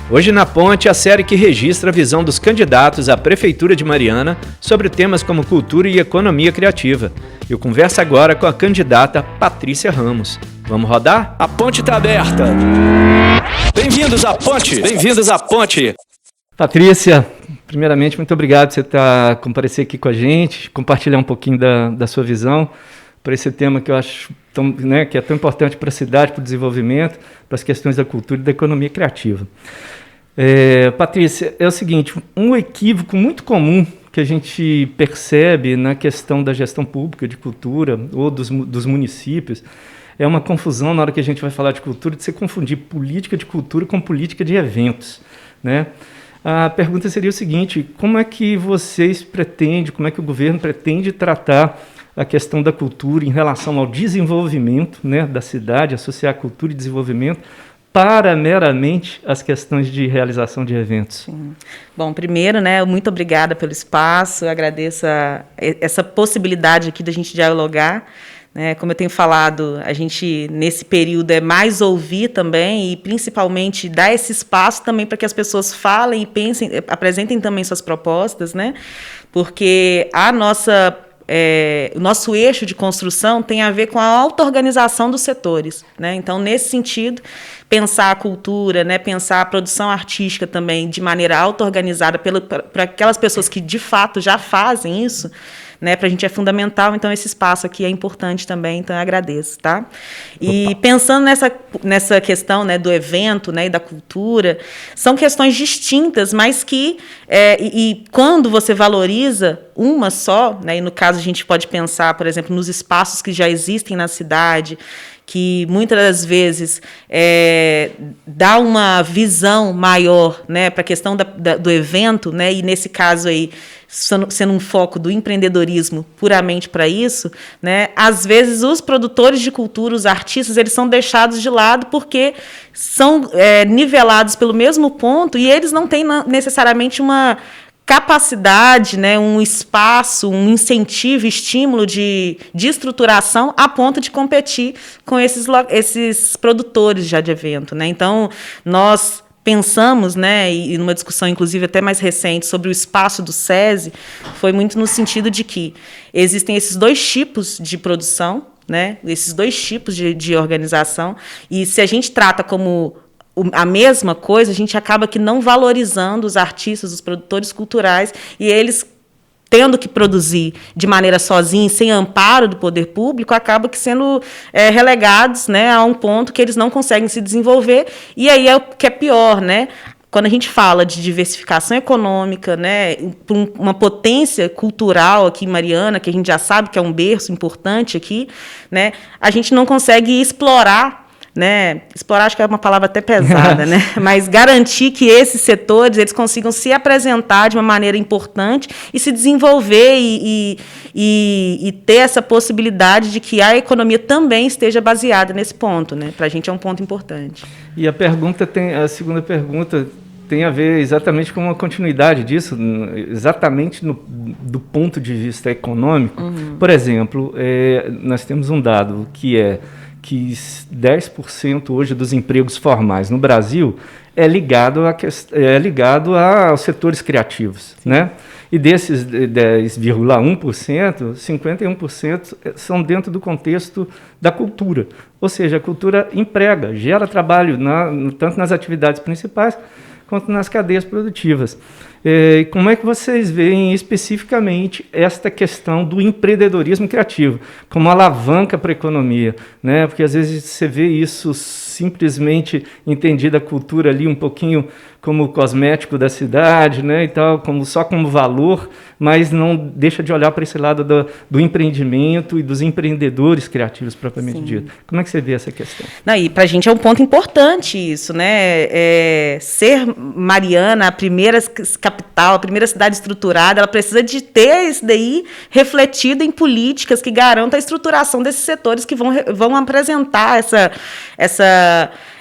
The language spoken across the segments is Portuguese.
Hoje na Ponte, a série que registra a visão dos candidatos à Prefeitura de Mariana sobre temas como cultura e economia criativa. Eu converso agora com a candidata Patrícia Ramos. Vamos rodar? A ponte está aberta! Bem-vindos à Ponte! Bem-vindos à Ponte! Patrícia, primeiramente, muito obrigado por você comparecer aqui com a gente, compartilhar um pouquinho da sua visão para esse tema que eu acho que é tão importante para a cidade, para o desenvolvimento, para as questões da cultura e da economia criativa. Patrícia, é o seguinte, um equívoco muito comum que a gente percebe na questão da gestão pública de cultura ou dos municípios é uma confusão na hora que a gente vai falar de cultura, de você confundir política de cultura com política de eventos, né? A pergunta seria o seguinte, como é que como é que o governo pretende tratar a questão da cultura em relação ao desenvolvimento, né, da cidade, associar cultura e desenvolvimento para meramente as questões de realização de eventos? Sim. Bom, primeiro, né, muito obrigada pelo espaço, eu agradeço essa possibilidade aqui da gente dialogar. Como eu tenho falado, a gente, nesse período, é mais ouvir também e, principalmente, dar esse espaço também para que as pessoas falem e pensem, apresentem também suas propostas, né? Porque o nosso eixo de construção tem a ver com a auto-organização dos setores, né? Então, nesse sentido, pensar a cultura, né, pensar a produção artística também de maneira auto-organizada para aquelas pessoas que, de fato, já fazem isso, né, para a gente é fundamental, então esse espaço aqui é importante também, então eu agradeço, tá? E pensando nessa questão, né, do evento, né, e da cultura, são questões distintas, mas que, quando você valoriza uma só, né, e no caso a gente pode pensar, por exemplo, nos espaços que já existem na cidade, que muitas das vezes dá uma visão maior, né, para a questão do evento, né, e nesse caso aí, sendo um foco do empreendedorismo puramente para isso, né, às vezes os produtores de cultura, os artistas, eles são deixados de lado porque são nivelados pelo mesmo ponto e eles não têm necessariamente uma capacidade, né, um espaço, um incentivo, estímulo de estruturação a ponto de competir com esses produtores já de evento, né? Então, nós pensamos, né, e numa discussão, inclusive, até mais recente, sobre o espaço do SESI, foi muito no sentido de que existem esses dois tipos de produção, né, esses dois tipos de organização, e se a gente trata como a mesma coisa, a gente acaba que não valorizando os artistas, os produtores culturais, e eles, tendo que produzir de maneira sozinha, sem amparo do poder público, acabam que sendo relegados, né, a um ponto que eles não conseguem se desenvolver, e aí é o que é pior, né? Quando a gente fala de diversificação econômica, né, uma potência cultural aqui em Mariana, que a gente já sabe que é um berço importante aqui, né, a gente não consegue explorar, né? Explorar acho que é uma palavra até pesada, né? Mas garantir que esses setores eles consigam se apresentar de uma maneira importante e se desenvolver e ter essa possibilidade de que a economia também esteja baseada nesse ponto, né? Para a gente é um ponto importante. E a segunda pergunta tem a ver exatamente com uma continuidade disso, exatamente do ponto de vista econômico. Uhum. Por exemplo, nós temos um dado que 10% hoje dos empregos formais no Brasil é ligado aos setores criativos, né? E desses 10,1%, 51% são dentro do contexto da cultura. Ou seja, a cultura emprega, gera trabalho tanto nas atividades principais quanto nas cadeias produtivas. Como é que vocês veem especificamente esta questão do empreendedorismo criativo como alavanca para a economia, né? Porque às vezes você vê isso simplesmente entendida a cultura ali um pouquinho como cosmético da cidade, né, e tal, só como valor, mas não deixa de olhar para esse lado do empreendimento e dos empreendedores criativos propriamente dito. Como é que você vê essa questão? Não, e para a gente é um ponto importante isso, né? Ser Mariana a primeira capital, a primeira cidade estruturada, ela precisa de ter isso daí refletido em políticas que garantam a estruturação desses setores que vão apresentar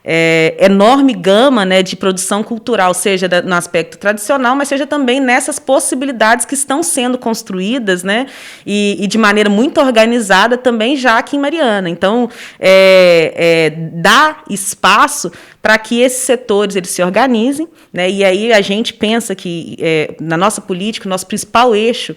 enorme gama, né, de produção cultural, seja no aspecto tradicional, mas seja também nessas possibilidades que estão sendo construídas, né, e de maneira muito organizada também já aqui em Mariana. Então, dá espaço para que esses setores eles se organizem, né, e aí a gente pensa que, na nossa política, o nosso principal eixo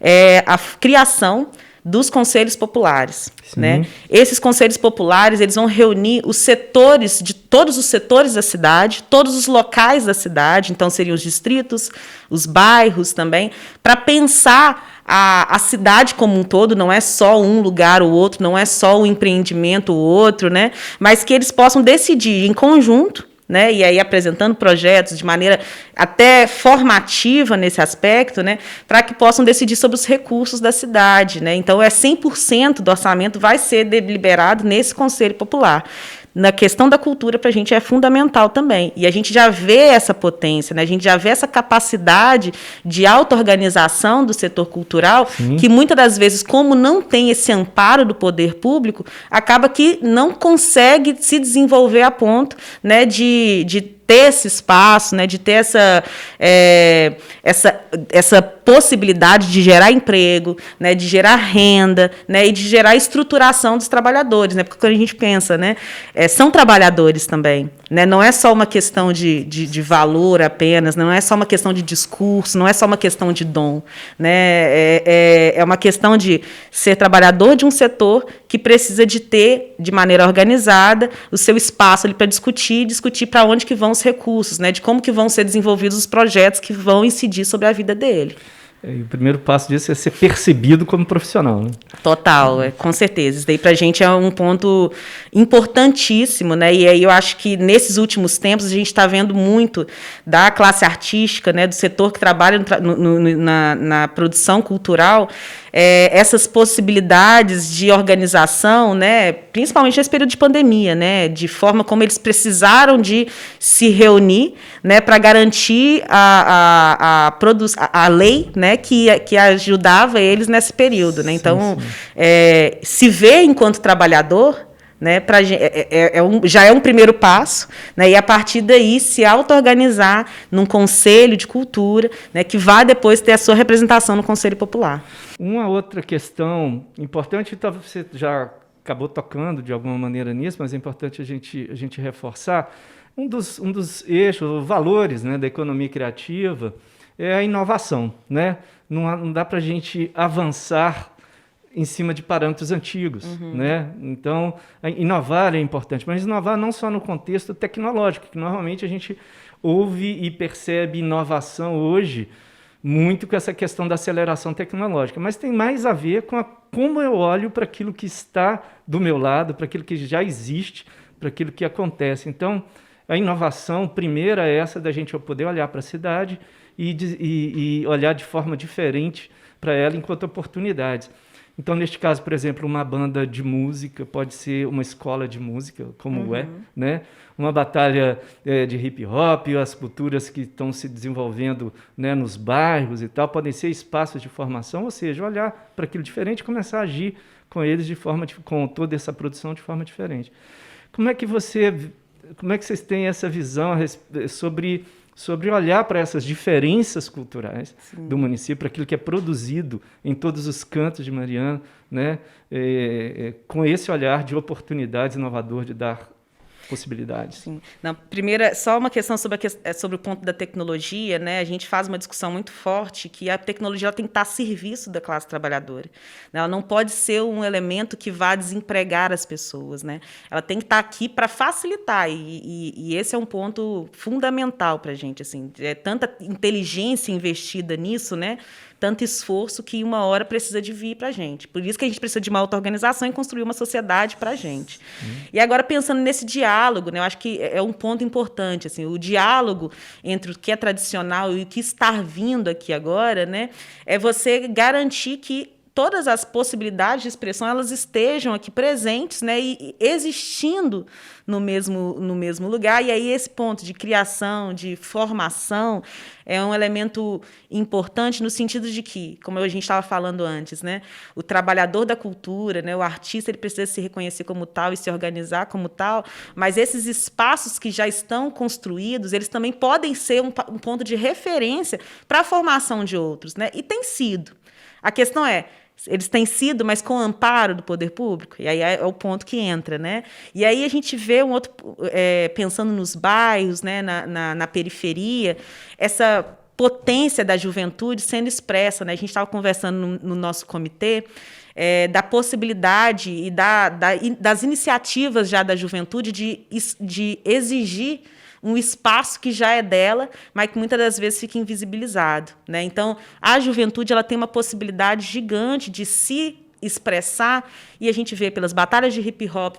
é a criação dos conselhos populares, né? Esses conselhos populares eles vão reunir os setores de todos os setores da cidade, todos os locais da cidade, então seriam os distritos, os bairros também, para pensar a cidade como um todo, não é só um lugar ou outro, não é só um empreendimento ou outro, né? Mas que eles possam decidir em conjunto, né, e aí apresentando projetos de maneira até formativa nesse aspecto, né, para que possam decidir sobre os recursos da cidade, né. Então, 100% do orçamento vai ser deliberado nesse Conselho Popular. Na questão da cultura, para a gente, é fundamental também. E a gente já vê essa potência, né? A gente já vê essa capacidade de auto-organização do setor cultural, que muitas das vezes, como não tem esse amparo do poder público, acaba que não consegue se desenvolver a ponto, né, de ter esse espaço, né, de ter essa possibilidade de gerar emprego, né, de gerar renda, né, e de gerar estruturação dos trabalhadores, né, porque quando a gente pensa, né, são trabalhadores também, né, não é só uma questão de valor apenas, não é só uma questão de discurso, não é só uma questão de dom, né, é uma questão de ser trabalhador de um setor que precisa de ter, de maneira organizada, o seu espaço ali para discutir para onde que vão os recursos, né, de como que vão ser desenvolvidos os projetos que vão incidir sobre a vida dele. E o primeiro passo disso é ser percebido como profissional, né? Total, com certeza. Isso daí para a gente é um ponto importantíssimo, né? E aí eu acho que nesses últimos tempos a gente está vendo muito da classe artística, né, do setor que trabalha na produção cultural, essas possibilidades de organização, né, principalmente nesse período de pandemia, né, de forma como eles precisaram de se reunir, né, para garantir a lei, né, que ajudava eles nesse período, né? Então, se ver enquanto trabalhador, né, já é um primeiro passo, né, e a partir daí se auto-organizar num conselho de cultura, né, que vai depois ter a sua representação no Conselho Popular. Uma outra questão importante, talvez você já acabou tocando de alguma maneira nisso, mas é importante a gente reforçar, um dos eixos, valores, né, da economia criativa é a inovação, né? Não dá para a gente avançar em cima de parâmetros antigos, né? Então, inovar é importante, mas inovar não só no contexto tecnológico, que normalmente a gente ouve e percebe inovação hoje muito com essa questão da aceleração tecnológica, mas tem mais a ver com como eu olho para aquilo que está do meu lado, para aquilo que já existe, para aquilo que acontece. Então, a inovação primeira é essa da gente poder olhar para a cidade e olhar de forma diferente para ela enquanto oportunidades. Então, neste caso, por exemplo, uma banda de música pode ser uma escola de música, como né? Uma batalha de hip-hop, as culturas que estão se desenvolvendo, né, nos bairros e tal, podem ser espaços de formação, ou seja, olhar para aquilo diferente e começar a agir com eles com toda essa produção de forma diferente. Como é que vocês têm essa visão sobre olhar para essas diferenças culturais do município, para aquilo que é produzido em todos os cantos de Mariana, né? Com esse olhar de oportunidades inovador, de dar possibilidades. Sim. Não, primeiro, só uma questão sobre o ponto da tecnologia, né? A gente faz uma discussão muito forte que a tecnologia ela tem que estar a serviço da classe trabalhadora. Ela não pode ser um elemento que vá desempregar as pessoas, né? Ela tem que estar aqui para facilitar, e esse é um ponto fundamental para a gente. Assim, tanta inteligência investida nisso, né? Tanto esforço que uma hora precisa de vir para a gente. Por isso que a gente precisa de uma auto-organização e construir uma sociedade para a gente. E agora, pensando nesse diálogo, né, eu acho que é um ponto importante. Assim, o diálogo entre o que é tradicional e o que está vindo aqui agora, né, é você garantir que todas as possibilidades de expressão elas estejam aqui presentes, né, e existindo no mesmo lugar. E aí esse ponto de criação, de formação, é um elemento importante no sentido de que, como a gente estava falando antes, né, o trabalhador da cultura, né, o artista, ele precisa se reconhecer como tal e se organizar como tal, mas esses espaços que já estão construídos, eles também podem ser um ponto de referência para a formação de outros, né, e tem sido. A questão é, eles têm sido, mas com o amparo do poder público, e aí é o ponto que entra, né? E aí a gente vê um outro, pensando nos bairros, né, na periferia, essa potência da juventude sendo expressa, né? A gente estava conversando no nosso comitê da possibilidade e das iniciativas já da juventude de exigir um espaço que já é dela, mas que muitas das vezes fica invisibilizado, né? Então, a juventude ela tem uma possibilidade gigante de se expressar, e a gente vê pelas batalhas de hip hop,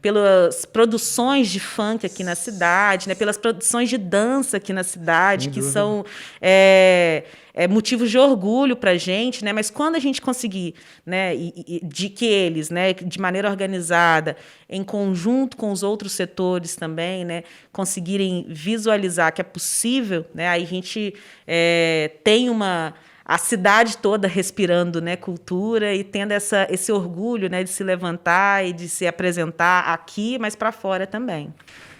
pelas produções de funk aqui na cidade, né, pelas produções de dança aqui na cidade, que são motivos de orgulho para a gente, né, mas quando a gente conseguir, né, de que eles, né, de maneira organizada, em conjunto com os outros setores também, né, conseguirem visualizar que é possível, né, aí a gente tem a cidade toda respirando, né, cultura e tendo esse orgulho, né, de se levantar e de se apresentar aqui, mas para fora também.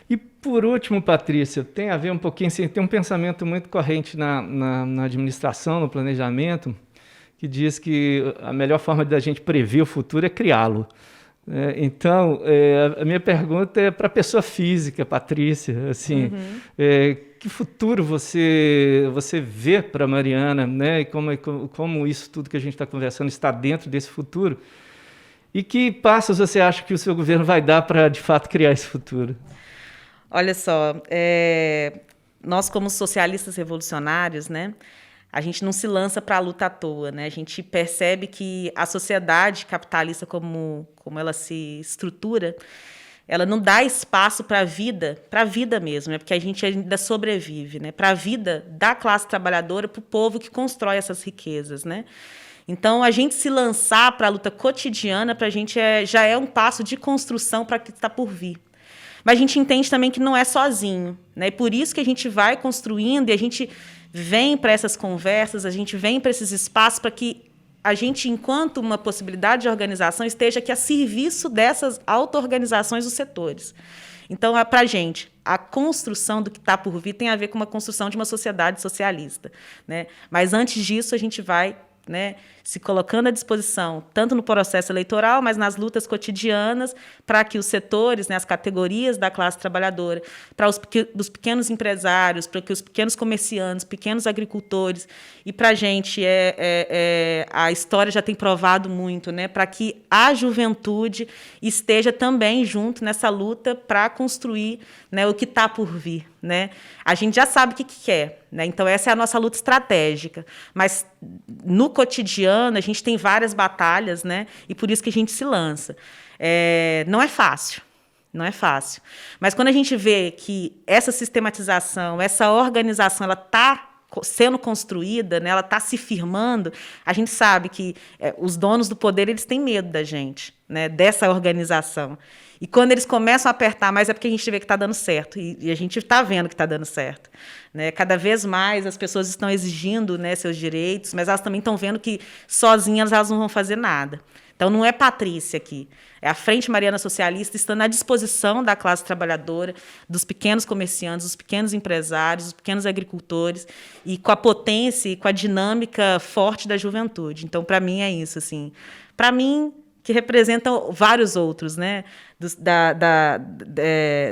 E, por último, Patrícia, tem a ver um pouquinho, assim, tem um pensamento muito corrente na administração, no planejamento, que diz que a melhor forma da gente prever o futuro é criá-lo. Então, a minha pergunta é para a pessoa física, Patrícia, assim, que futuro você vê para a Mariana, né? E como isso tudo que a gente está conversando está dentro desse futuro? E que passos você acha que o seu governo vai dar para, de fato, criar esse futuro? Olha só, nós como socialistas revolucionários, né, a gente não se lança para a luta à toa, né? A gente percebe que a sociedade capitalista, como ela se estrutura, ela não dá espaço para a vida mesmo, né? Porque a gente ainda sobrevive, né? Para a vida da classe trabalhadora, para o povo que constrói essas riquezas, né? Então, a gente se lançar para a luta cotidiana, para a gente já é um passo de construção para o que está por vir. Mas a gente entende também que não é sozinho, né? E por isso que a gente vai construindo e a gente vem para essas conversas, a gente vem para esses espaços para que a gente, enquanto uma possibilidade de organização, esteja aqui a serviço dessas auto-organizações dos setores. Então, para a gente, a construção do que está por vir tem a ver com uma construção de uma sociedade socialista, né? Mas, antes disso, a gente vai, né, se colocando à disposição, tanto no processo eleitoral, mas nas lutas cotidianas, para que os setores, né, as categorias da classe trabalhadora, para os pequenos empresários, para que os pequenos comerciantes, pequenos agricultores, e para a gente a história já tem provado muito, né, para que a juventude esteja também junto nessa luta para construir, né, o que está por vir, né? A gente já sabe o que quer, né? Então essa é a nossa luta estratégica, mas no cotidiano a gente tem várias batalhas, né? E por isso que a gente se lança. Não é fácil, não é fácil. Mas quando a gente vê que essa sistematização, essa organização, ela está sendo construída, né? Ela está se firmando, a gente sabe que os donos do poder eles têm medo da gente, né? Dessa organização. E quando eles começam a apertar mais é porque a gente vê que está dando certo. E a gente está vendo que está dando certo, né? Cada vez mais as pessoas estão exigindo, né, seus direitos, mas elas também estão vendo que sozinhas elas não vão fazer nada. Então, não é Patrícia aqui. É a Frente Mariana Socialista estando à disposição da classe trabalhadora, dos pequenos comerciantes, dos pequenos empresários, dos pequenos agricultores, e com a potência e com a dinâmica forte da juventude. Então, para mim, é isso. Assim. Para mim, que representam vários outros, né?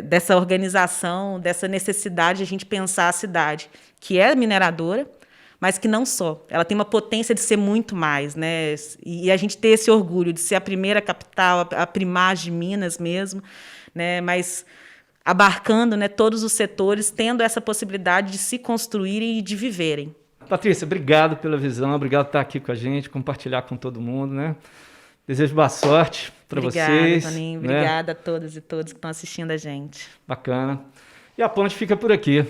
Dessa organização, dessa necessidade de a gente pensar a cidade, que é mineradora, mas que não só. Ela tem uma potência de ser muito mais, né? E a gente ter esse orgulho de ser a primeira capital, a primaz de Minas mesmo, né? Mas abarcando, né, todos os setores, tendo essa possibilidade de se construírem e de viverem. Patrícia, obrigado pela visão, obrigado por estar aqui com a gente, compartilhar com todo mundo, né? Desejo boa sorte para vocês. Obrigada, Toninho. Obrigada a todas e todos que estão assistindo a gente. Bacana. E a ponte fica por aqui.